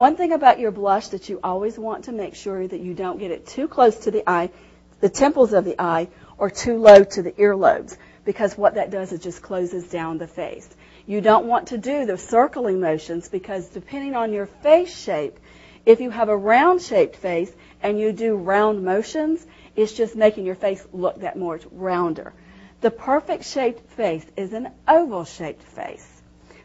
One thing about your blush that you always want to make sure that you don't get it too close to the eye, the temples of the eye, or too low to the earlobes, because what that does is just closes down the face. You don't want to do the circling motions because depending on your face shape, if you have a round-shaped face and you do round motions, it's just making your face look that more rounder. The perfect shaped face is an oval-shaped face.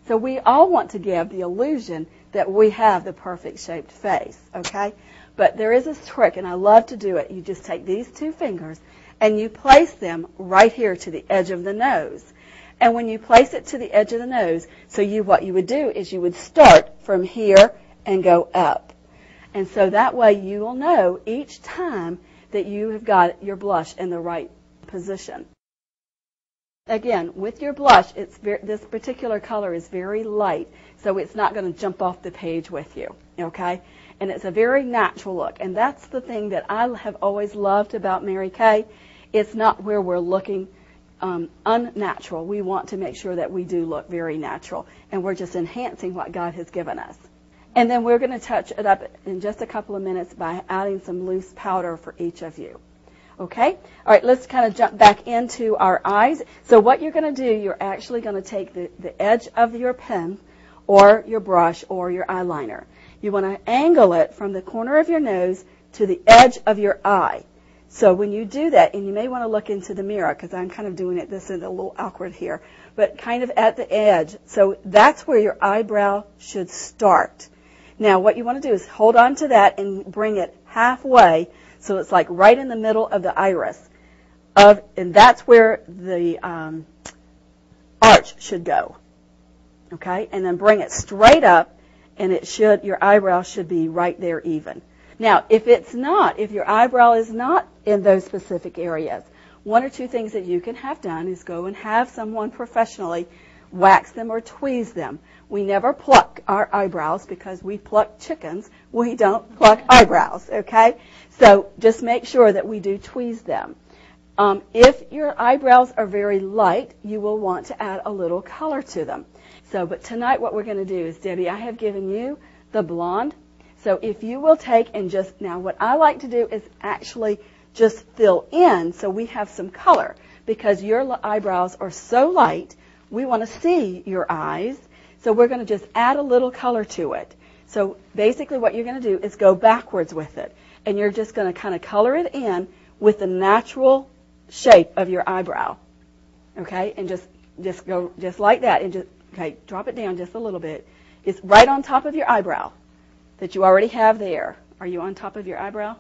So we all want to give the illusion that we have the perfect shaped face, okay? But there is a trick, and I love to do it. You just take these two fingers and you place them right here to the edge of the nose. And when you place it to the edge of the nose, so what you would do is you would start from here and go up. And so that way you will know each time that you have got your blush in the right position. Again, with your blush, this particular color is very light, so it's not going to jump off the page with you, okay? And it's a very natural look, and that's the thing that I have always loved about Mary Kay. It's not where we're looking unnatural. We want to make sure that we do look very natural, and we're just enhancing what God has given us. And then we're going to touch it up in just a couple of minutes by adding some loose powder for each of you. Okay? All right, let's kind of jump back into our eyes. So what you're going to do, you're actually going to take the edge of your pen or your brush or your eyeliner. You want to angle it from the corner of your nose to the edge of your eye. So when you do that, and you may want to look into the mirror because I'm kind of doing it, this is a little awkward here, but kind of at the edge. So that's where your eyebrow should start. Now what you want to do is hold on to that and bring it halfway so it's like right in the middle of the iris. And that's where the arch should go. Okay? And then bring it straight up, and your eyebrow should be right there even. Now, if your eyebrow is not in those specific areas, one or two things that you can have done is go and have someone professionally wax them or tweeze them. We never pluck our eyebrows because we pluck chickens. We don't pluck eyebrows, okay? So just make sure that we do tweeze them. If your eyebrows are very light, you will want to add a little color to them. But tonight what we're going to do is, Debbie, I have given you the blonde. So if you will take and now what I like to do is actually just fill in so we have some color because your eyebrows are so light, we want to see your eyes. So we're going to just add a little color to it. So basically what you're going to do is go backwards with it. And you're just going to kind of color it in with the natural shape of your eyebrow. Okay? And just go just like that. And drop it down just a little bit. It's right on top of your eyebrow that you already have there. Are you on top of your eyebrow?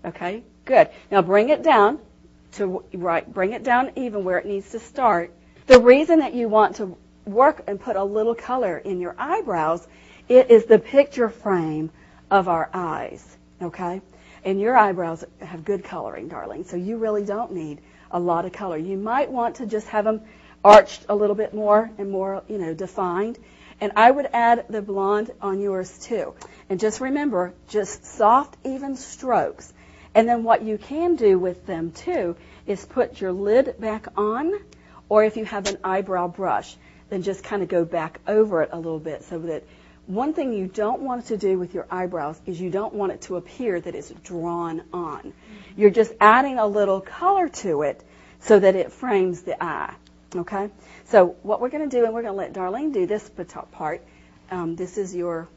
Okay, good. Now bring it down bring it down even where it needs to start. The reason that you want to work and put a little color in your eyebrows, it is the picture frame of our eyes, okay? And your eyebrows have good coloring, darling, so you really don't need a lot of color. You might want to just have them arched a little bit more and more, defined. And I would add the blonde on yours too. And just remember, just soft, even strokes. And then what you can do with them too is put your lid back on, or if you have an eyebrow brush, then just kind of go back over it a little bit so that one thing you don't want to do with your eyebrows is you don't want it to appear that it's drawn on. You're just adding a little color to it so that it frames the eye. Okay? So what we're going to do, and we're going to let Darlene do this part, this is your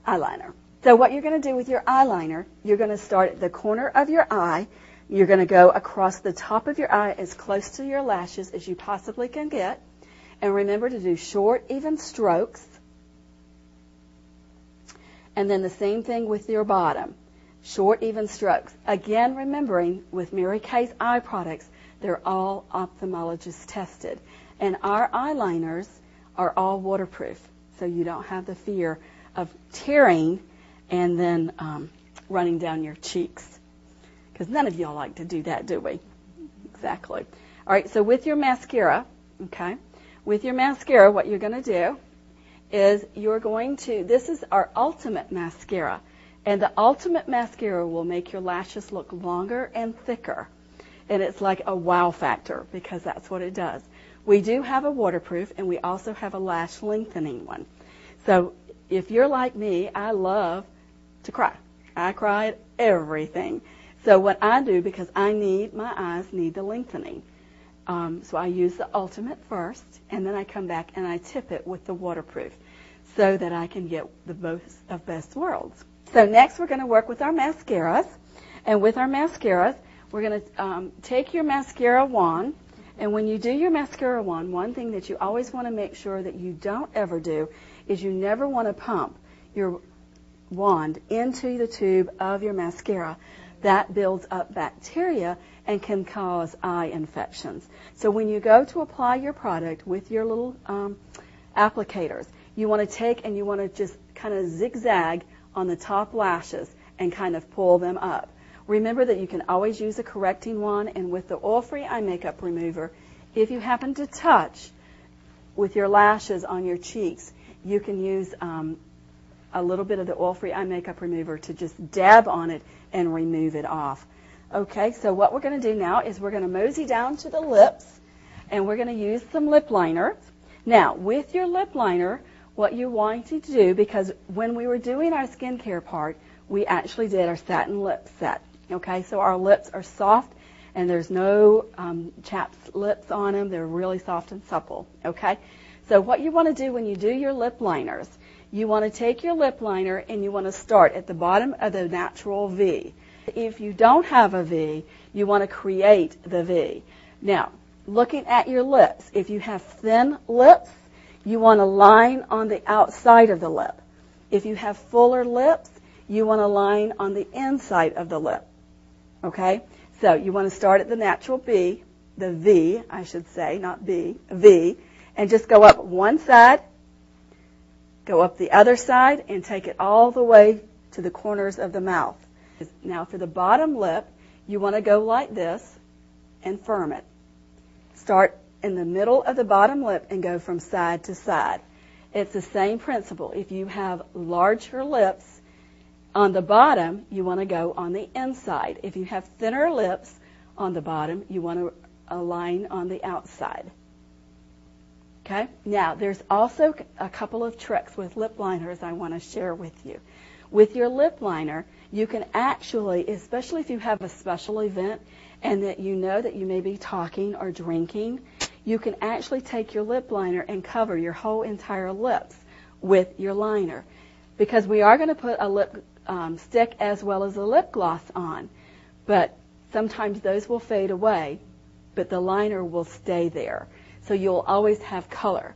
eyeliner. So what you're going to do with your eyeliner, you're going to start at the corner of your eye. You're going to go across the top of your eye as close to your lashes as you possibly can get. And remember to do short, even strokes. And then the same thing with your bottom. Short, even strokes. Again, remembering with Mary Kay's eye products, they're all ophthalmologist tested. And our eyeliners are all waterproof, so you don't have the fear of tearing and then running down your cheeks. Because none of y'all like to do that, do we? Exactly. All right, so with your mascara, okay, with your mascara, what you're going to do is this is our ultimate mascara. And the ultimate mascara will make your lashes look longer and thicker. And it's like a wow factor because that's what it does. We do have a waterproof, and we also have a lash lengthening one. So if you're like me, I love to cry. I cry at everything. So what I do, because my eyes need the lengthening. So I use the Ultimate first, and then I come back and I tip it with the waterproof so that I can get the most of best worlds. So next we're going to work with our mascaras. And with our mascaras, we're going to take your mascara wand. And when you do your mascara wand, one thing that you always want to make sure that you don't ever do is you never want to pump your wand into the tube of your mascara. That builds up bacteria and can cause eye infections. So when you go to apply your product with your little applicators, you want to take and you want to just kind of zigzag on the top lashes and kind of pull them up. Remember that you can always use a correcting wand, and with the oil-free eye makeup remover, if you happen to touch with your lashes on your cheeks, you can use a little bit of the oil-free eye makeup remover to just dab on it and remove it off. Okay, so what we're going to do now is we're going to mosey down to the lips, and we're going to use some lip liner. Now, with your lip liner, what you want to do, because when we were doing our skincare part, we actually did our satin lip set. Okay, so our lips are soft, and there's no chapped lips on them. They're really soft and supple. Okay, so what you want to do when you do your lip liners, you want to take your lip liner and you want to start at the bottom of the natural V. If you don't have a V, you want to create the V. Now, looking at your lips, if you have thin lips, you want to line on the outside of the lip. If you have fuller lips, you want to line on the inside of the lip. Okay? So you want to start at the natural B, the V, I should say, not B, V, and just go up one side, go up the other side, and take it all the way to the corners of the mouth. Now for the bottom lip, you want to go like this and firm it. Start in the middle of the bottom lip and go from side to side. It's the same principle. If you have larger lips on the bottom, you want to go on the inside. If you have thinner lips on the bottom, you want to align on the outside. Okay? Now, there's also a couple of tricks with lip liners I want to share with you. With your lip liner, you can actually, especially if you have a special event and that you know that you may be talking or drinking, you can actually take your lip liner and cover your whole entire lips with your liner. Because we are going to put a lip stick as well as a lip gloss on, but sometimes those will fade away, but the liner will stay there. So you'll always have color.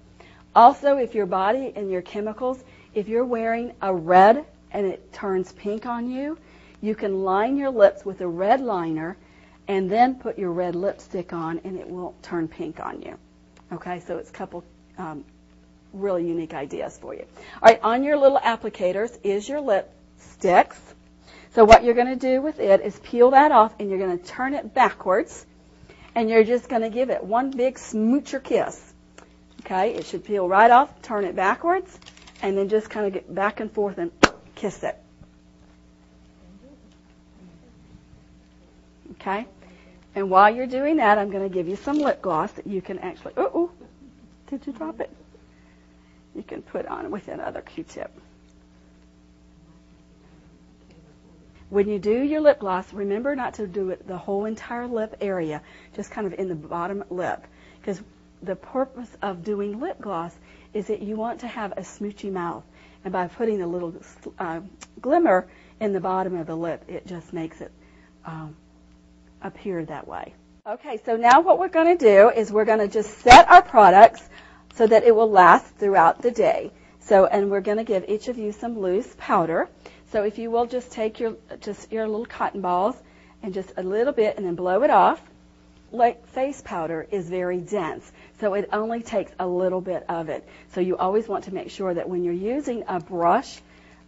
Also, if your body and your chemicals, if you're wearing a red and it turns pink on you, you can line your lips with a red liner and then put your red lipstick on and it won't turn pink on you. Okay, so it's a couple really unique ideas for you. All right, on your little applicators is your lip sticks. So what you're going to do with it is peel that off and you're going to turn it backwards and you're just going to give it one big smoocher kiss. Okay, it should peel right off, turn it backwards, and then just kind of get back and forth and kiss it. Okay, and while you're doing that, I'm going to give you some lip gloss that you can actually, did you drop it? You can put on with another Q-tip. When you do your lip gloss, remember not to do it the whole entire lip area, just kind of in the bottom lip. Because the purpose of doing lip gloss is that you want to have a smoochy mouth. And by putting a little glimmer in the bottom of the lip, it just makes it appear that way. Okay, so now what we're going to do is we're going to just set our products so that it will last throughout the day. So, and we're going to give each of you some loose powder. So if you will just take your little cotton balls and just a little bit and then blow it off. Like face powder is very dense, so it only takes a little bit of it. So you always want to make sure that when you're using a brush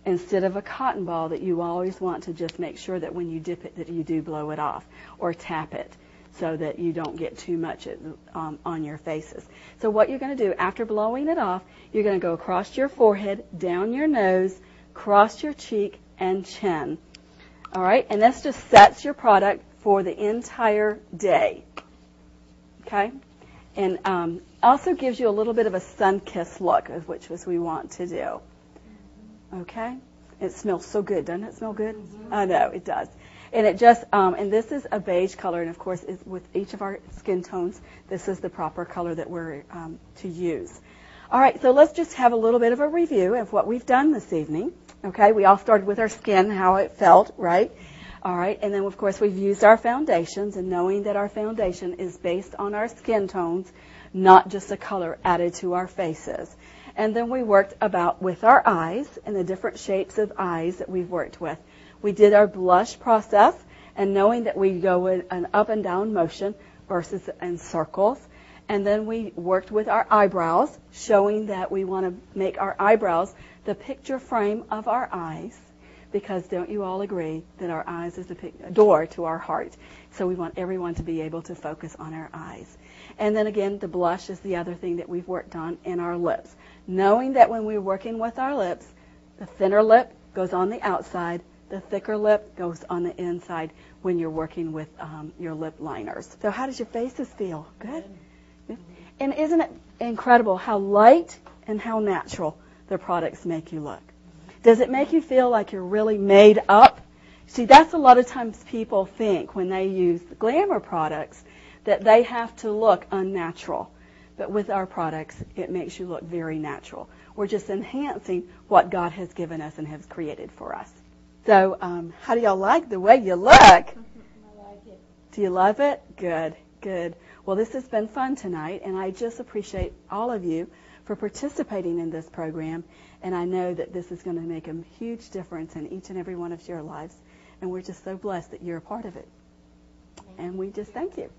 instead of a cotton ball, that you always want to just make sure that when you dip it that you do blow it off or tap it so that you don't get too much on your faces. So what you're going to do after blowing it off, you're going to go across your forehead, down your nose, across your cheek and chin. All right, and this just sets your product for the entire day. Okay, and also gives you a little bit of a sun-kissed look, which we want to do. Okay? It smells so good. Doesn't it smell good? Mm-hmm. I know, it does. And it just, and this is a beige color, and of course, with each of our skin tones, this is the proper color that we're to use. All right, so let's just have a little bit of a review of what we've done this evening. Okay, we all started with our skin, how it felt, right? All right, and then of course we've used our foundations, and knowing that our foundation is based on our skin tones, not just a color added to our faces. And then we worked about with our eyes and the different shapes of eyes that we've worked with. We did our blush process, and knowing that we go in an up and down motion versus in circles. And then we worked with our eyebrows, showing that we want to make our eyebrows the picture frame of our eyes, because don't you all agree that our eyes is a door to our heart? So we want everyone to be able to focus on our eyes. And then again, the blush is the other thing that we've worked on in our lips. Knowing that when we're working with our lips, the thinner lip goes on the outside, the thicker lip goes on the inside when you're working with your lip liners. So how does your faces feel? Good? And isn't it incredible how light and how natural the products make you look? Does it make you feel like you're really made up? See, that's a lot of times people think when they use the glamour products that they have to look unnatural. But with our products, it makes you look very natural. We're just enhancing what God has given us and has created for us. So how do y'all like the way you look? I like it. Do you love it? Good, good. Well, this has been fun tonight, and I just appreciate all of you for participating in this program. And I know that this is going to make a huge difference in each and every one of your lives. And we're just so blessed that you're a part of it. And we just thank you.